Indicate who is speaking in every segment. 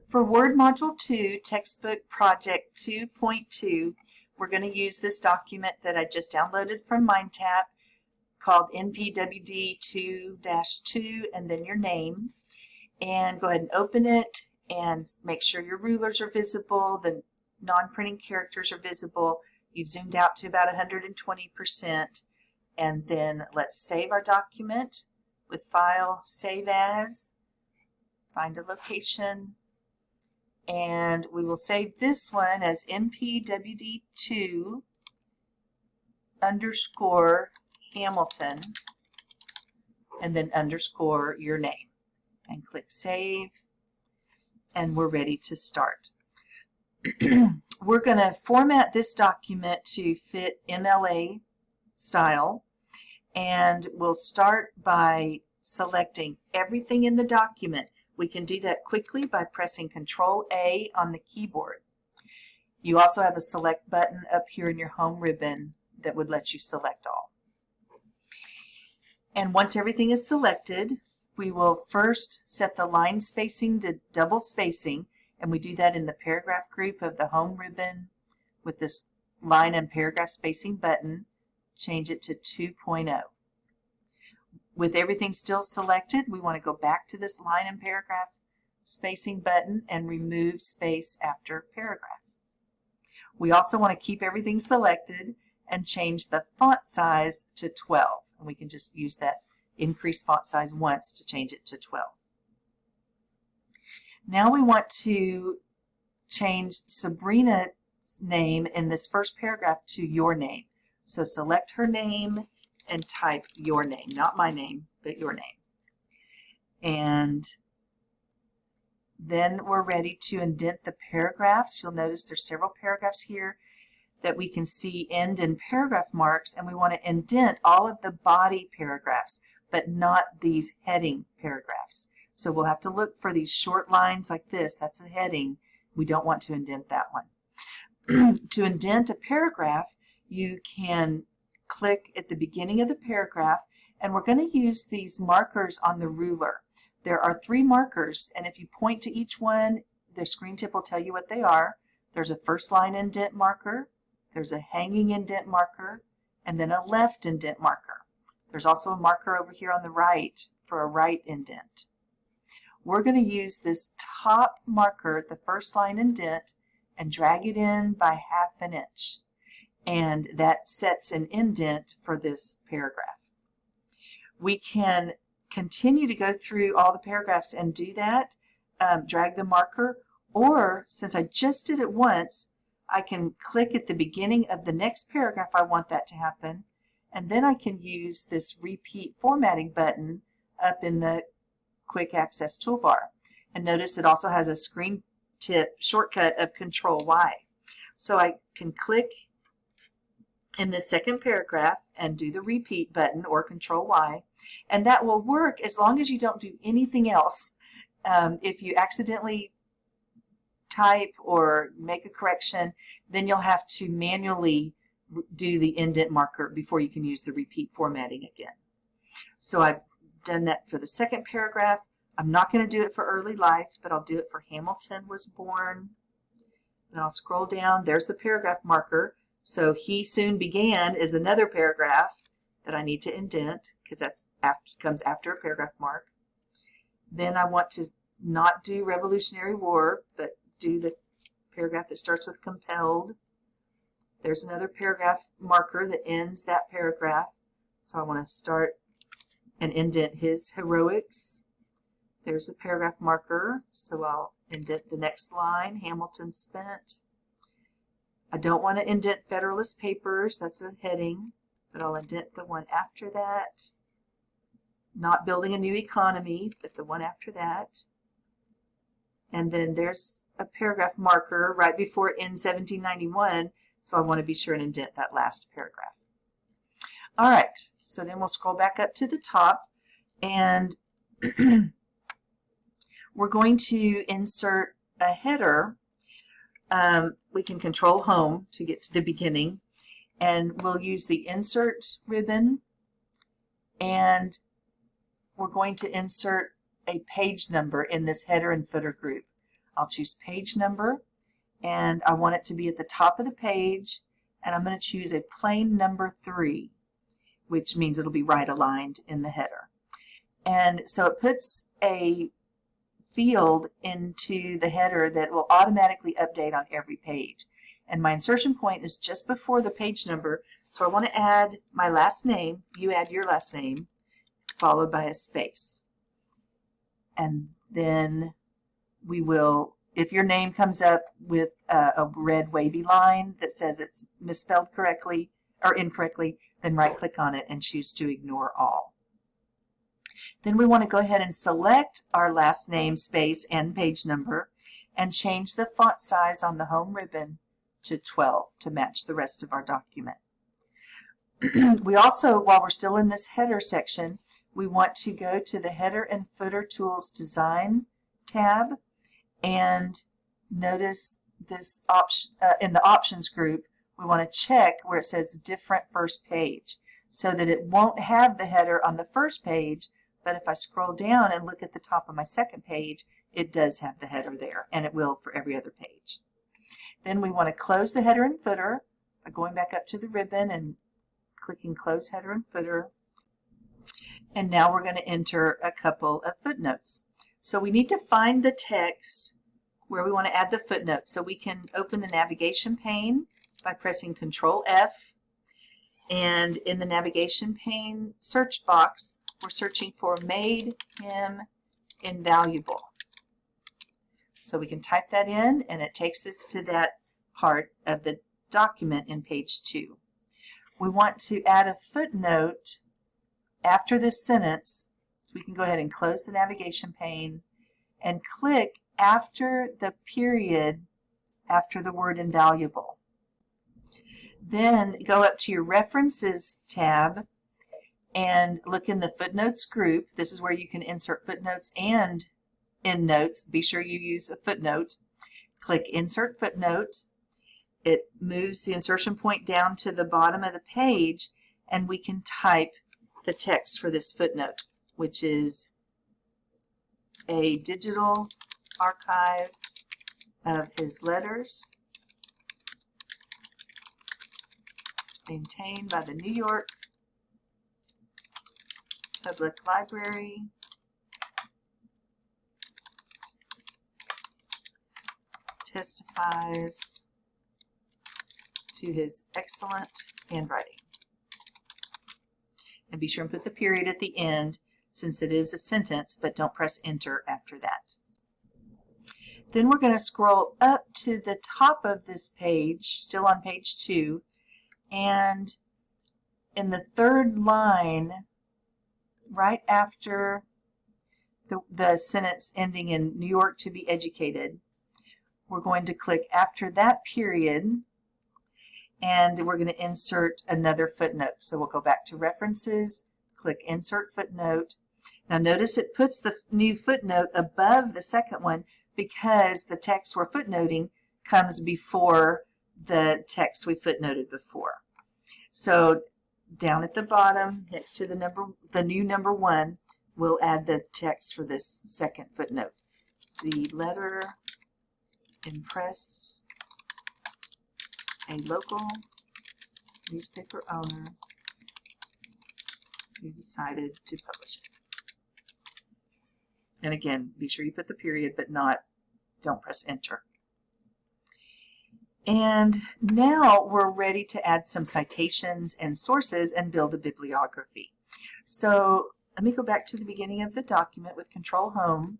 Speaker 1: For Word Module 2, Textbook Project 2.2, we're going to use this document that I just downloaded from MindTap called NPWD 2-2 and then your name. And go ahead and open it and make sure your rulers are visible, the non-printing characters are visible. You've zoomed out to about 120%. And then let's save our document with File, Save As, find a location, and we will save this one as NPWD2 underscore Hamilton and then underscore your name. And click Save, and we're ready to start. We're going to format this document to fit MLA style, and we'll start by selecting everything in the document. We can do that quickly by pressing Control-A on the keyboard. You also have a select button up here in your home ribbon that would let you select all. And once everything is selected, we will first set the line spacing to double spacing, and we do that in the paragraph group of the home ribbon with this line and paragraph spacing button. Change it to 2.0. With everything still selected, we want to go back to this line and paragraph spacing button and remove space after paragraph. We also want to keep everything selected and change the font size to 12. And we can just use that increase font size once to change it to 12. Now we want to change Sabrina's name in this first paragraph to your name. So select her name and type your name, not my name, but your name. And then we're ready to indent the paragraphs. You'll notice there's several paragraphs here that we can see end in paragraph marks, and we want to indent all of the body paragraphs, but not these heading paragraphs. So we'll have to look for these short lines like this. That's a heading. We don't want to indent that one. To indent a paragraph, you can click at the beginning of the paragraph, and we're going to use these markers on the ruler. There are 3 markers, and if you point to each one, the screen tip will tell you what they are. There's a first line indent marker, there's a hanging indent marker, and then a left indent marker. There's also a marker over here on the right for a right indent. We're going to use this top marker, the first line indent, and drag it in by 1/2 inch. And that sets an indent for this paragraph. We can continue to go through all the paragraphs and do that, drag the marker, or since I just did it once, I can click at the beginning of the next paragraph I want that to happen, and then I can use this repeat formatting button up in the quick access toolbar. And notice it also has a screen tip shortcut of Control-Y. So I can click in the second paragraph and do the repeat button or Control-Y, and that will work as long as you don't do anything else. If you accidentally type or make a correction, then you'll have to manually do the indent marker before you can use the repeat formatting again. So I've done that for the second paragraph. I'm not going to do it for early life, but I'll do it for Hamilton was born. And I'll scroll down. There's the paragraph marker. So he soon began is another paragraph that I need to indent because that's comes after a paragraph mark. Then I want to not do Revolutionary War, but do the paragraph that starts with compelled. There's another paragraph marker that ends that paragraph. So I want to start and indent his heroics. There's a paragraph marker, so I'll indent the next line, Hamilton spent. I don't want to indent Federalist Papers, that's a heading, but I'll indent the one after that. Not building a new economy, but the one after that. And then there's a paragraph marker right before in 1791, so I want to be sure and indent that last paragraph. All right, so then we'll scroll back up to the top, and we're going to insert a header. We can Control Home to get to the beginning, and we'll use the Insert ribbon, and we're going to insert a page number in this header and footer group. I'll choose page number, and I want it to be at the top of the page, and I'm going to choose a plain number 3, which means it'll be right aligned in the header. And so it puts a field into the header that will automatically update on every page. And my insertion point is just before the page number, so I want to add my last name. You add your last name, followed by a space. And then we will, if your name comes up with a red wavy line that says it's misspelled correctly or incorrectly, then right-click on it and choose to ignore all. Then we want to go ahead and select our last name, space, and page number, and change the font size on the home ribbon to 12 to match the rest of our document. We also, while we're still in this header section, we want to go to the Header and Footer Tools Design tab, and notice this option in the Options group. We want to check where it says Different First Page, so that it won't have the header on the first page, but if I scroll down and look at the top of my second page, it does have the header there, and it will for every other page. Then we want to close the header and footer by going back up to the ribbon and clicking Close Header and Footer. And now we're going to enter a couple of footnotes. So we need to find the text where we want to add the footnote. So we can open the navigation pane by pressing Control F. And in the navigation pane search box, we're searching for Made Him Invaluable. So we can type that in, and it takes us to that part of the document in page 2. We want to add a footnote after this sentence, so we can go ahead and close the navigation pane and click after the period after the word invaluable. Then go up to your References tab and look in the Footnotes group. This is where you can insert footnotes and endnotes. Be sure you use a footnote. Click Insert Footnote. It moves the insertion point down to the bottom of the page, and we can type the text for this footnote, which is a digital archive of his letters maintained by the New York Public Library testifies to his excellent handwriting. And be sure and put the period at the end since it is a sentence, but don't press enter after that. Then we're going to scroll up to the top of this page, still on page 2, and in the third line, right after the sentence ending in New York to be educated, we're going to click after that period, and we're going to insert another footnote. So we'll go back to References, click Insert Footnote. Now notice it puts the new footnote above the second one because the text we're footnoting comes before the text we footnoted before. So down at the bottom, next to the new number 1, we'll add the text for this second footnote. The letter impressed a local newspaper owner who decided to publish it. And again, be sure you put the period, but don't press enter. And now we're ready to add some citations and sources and build a bibliography. So let me go back to the beginning of the document with Control Home.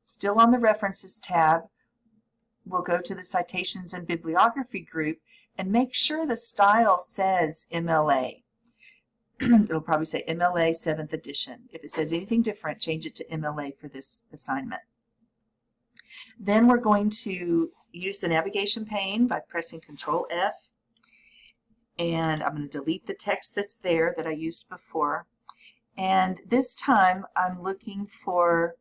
Speaker 1: Still on the References tab, we'll go to the Citations and Bibliography group and make sure the style says MLA. It'll probably say MLA 7th edition. If it says anything different, change it to MLA for this assignment. Then we're going to use the navigation pane by pressing Control F, and I'm going to delete the text that's there that I used before. And this time I'm looking for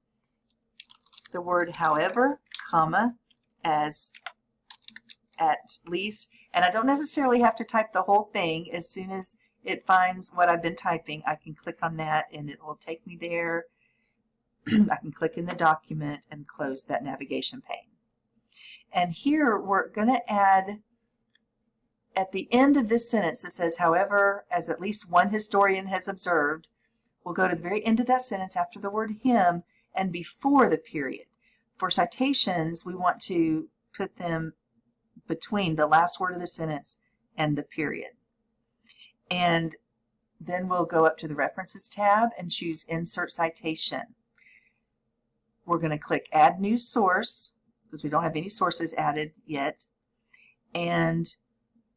Speaker 1: the word however, comma, as at least, and I don't necessarily have to type the whole thing. As soon as it finds what I've been typing, I can click on that and it will take me there. I can click in the document and close that navigation pane. And here we're going to add, at the end of this sentence that says, however, as at least one historian has observed, we'll go to the very end of that sentence after the word him and before the period. For citations, we want to put them between the last word of the sentence and the period. And then we'll go up to the References tab and choose Insert Citation. We're going to click Add New Source because we don't have any sources added yet. And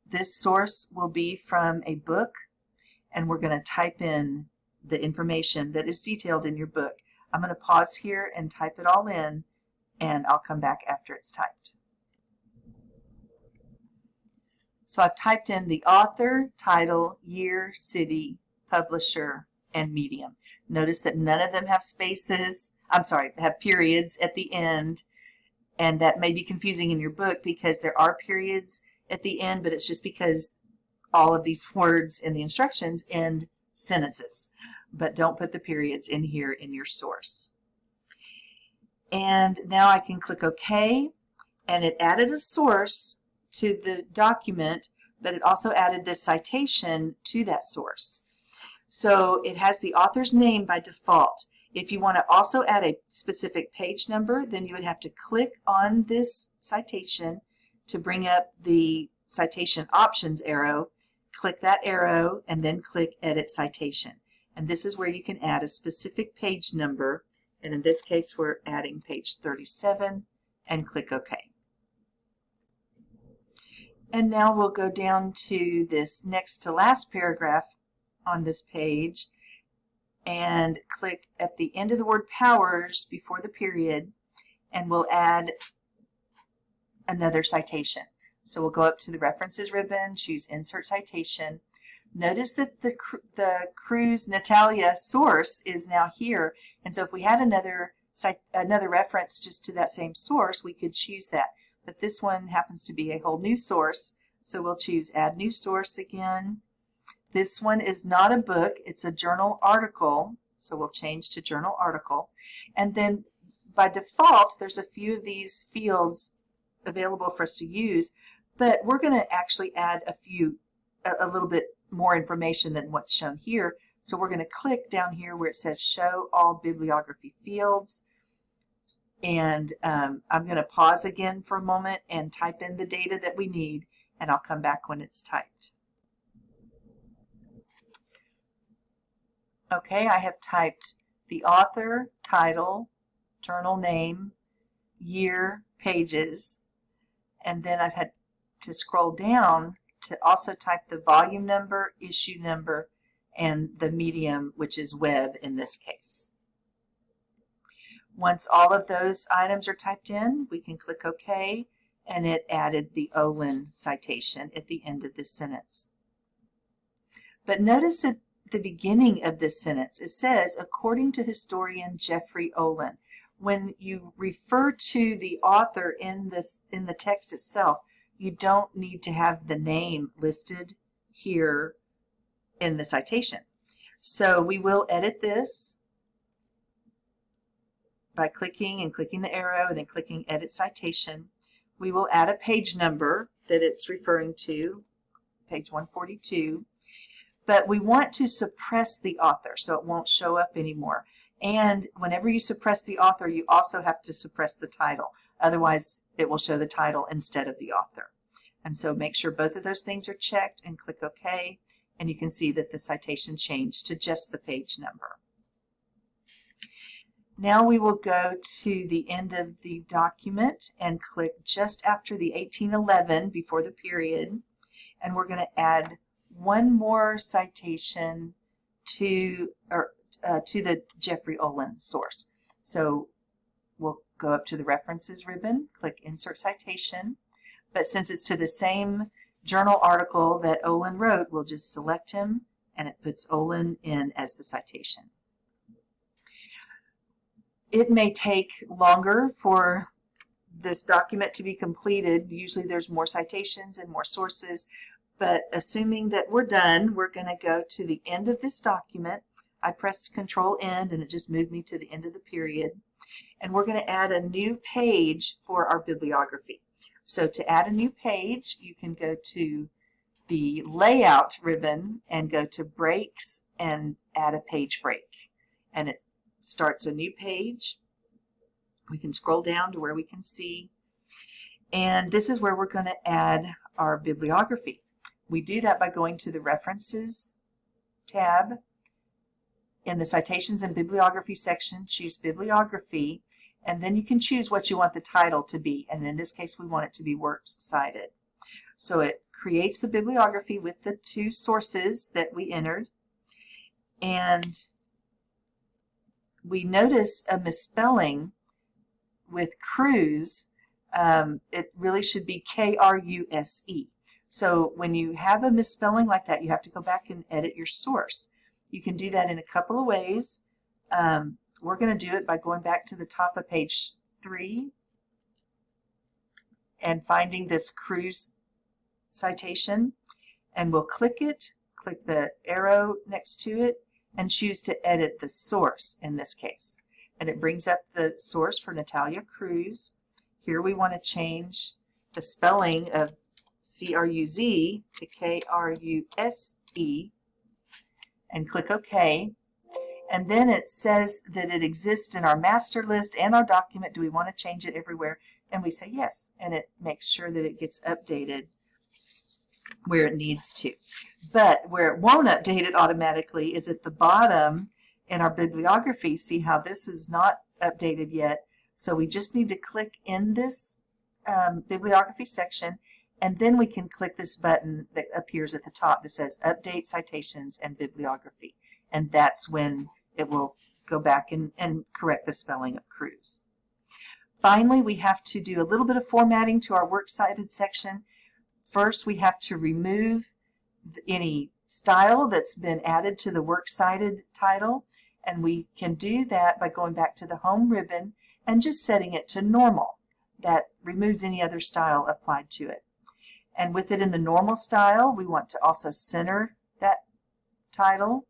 Speaker 1: this source will be from a book, and we're going to type in the information that is detailed in your book. I'm going to pause here and type it all in, and I'll come back after it's typed. So I've typed in the author, title, year, city, publisher, and medium. Notice that none of them have spaces, have periods at the end, and that may be confusing in your book because there are periods at the end, but it's just because all of these words in the instructions end sentences. But don't put the periods in here in your source. And now I can click OK, and it added a source to the document, but it also added this citation to that source. So it has the author's name by default. If you want to also add a specific page number, then you would have to click on this citation to bring up the citation options arrow. Click that arrow and then click Edit Citation. And this is where you can add a specific page number. And in this case, we're adding page 37 and click OK. And now we'll go down to this next to last paragraph on this page and click at the end of the word powers before the period, and we'll add another citation. So we'll go up to the References ribbon, choose Insert Citation. Notice that the Cruz Natalia source is now here, and so if we had another reference just to that same source, we could choose that. But this one happens to be a whole new source, so we'll choose Add New Source again. This one is not a book, it's a journal article, so we'll change to Journal Article. And then by default, there's a few of these fields available for us to use, but we're going to actually add a little bit more information than what's shown here. So we're going to click down here where it says Show All Bibliography Fields. And I'm going to pause again for a moment and type in the data that we need, and I'll come back when it's typed. Okay, I have typed the author, title, journal name, year, pages, and then I've had to scroll down to also type the volume number, issue number, and the medium, which is web in this case. Once all of those items are typed in, we can click OK, and it added the Olin citation at the end of this sentence. But notice at the beginning of this sentence, it says, according to historian Jeffrey Olin. When you refer to the author in the text itself, you don't need to have the name listed here in the citation. So we will edit this by clicking the arrow and then clicking Edit Citation. We will add a page number that it's referring to, page 142, but we want to suppress the author so it won't show up anymore. And whenever you suppress the author, you also have to suppress the title. Otherwise, it will show the title instead of the author. And so make sure both of those things are checked and click OK, and you can see that the citation changed to just the page number. Now we will go to the end of the document and click just after the 1811 before the period, and we're going to add one more citation to the Jeffrey Olin source. So we'll go up to the References ribbon, click Insert Citation, but since it's to the same journal article that Olin wrote, we'll just select him, and it puts Olin in as the citation. It may take longer for this document to be completed. Usually there's more citations and more sources, but assuming that we're done, we're going to go to the end of this document. I pressed Control End and it just moved me to the end of the period. And we're going to add a new page for our bibliography. So to add a new page, you can go to the layout ribbon and go to breaks and add a page break. And it starts a new page. We can scroll down to where we can see. And this is where we're going to add our bibliography. We do that by going to the References tab. In the Citations and Bibliography section, choose Bibliography, and then you can choose what you want the title to be. And in this case, we want it to be Works Cited. So it creates the bibliography with the two sources that we entered. And we notice a misspelling with Kruse. It really should be K-R-U-S-E. So when you have a misspelling like that, you have to go back and edit your source. You can do that in a couple of ways. We're going to do it by going back to the top of page 3 and finding this Kruse citation, and we'll click it, click the arrow next to it, and choose to edit the source in this case. And it brings up the source for Natalia Kruse. Here we want to change the spelling of C-R-U-Z to K-R-U-S-E and click OK. And then it says that it exists in our master list and our document. Do we want to change it everywhere? And we say yes, and it makes sure that it gets updated where it needs to. But where it won't update it automatically is at the bottom in our bibliography. See how this is not updated yet? So we just need to click in this bibliography section, and then we can click this button that appears at the top that says Update Citations and Bibliography. And that's when it will go back and correct the spelling of Kruse. Finally, we have to do a little bit of formatting to our Works Cited section. First, we have to remove any style that's been added to the Works Cited title, and we can do that by going back to the Home ribbon and just setting it to normal. That removes any other style applied to it. And with it in the normal style, we want to also center that title.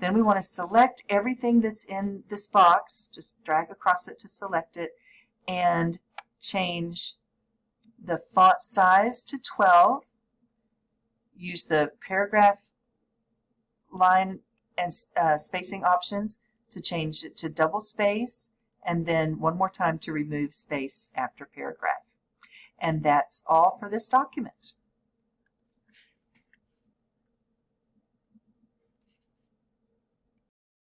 Speaker 1: Then we want to select everything that's in this box, just drag across it to select it, and change the font size to 12. Use the paragraph line and spacing options to change it to double space, and then one more time to remove space after paragraph. And that's all for this document.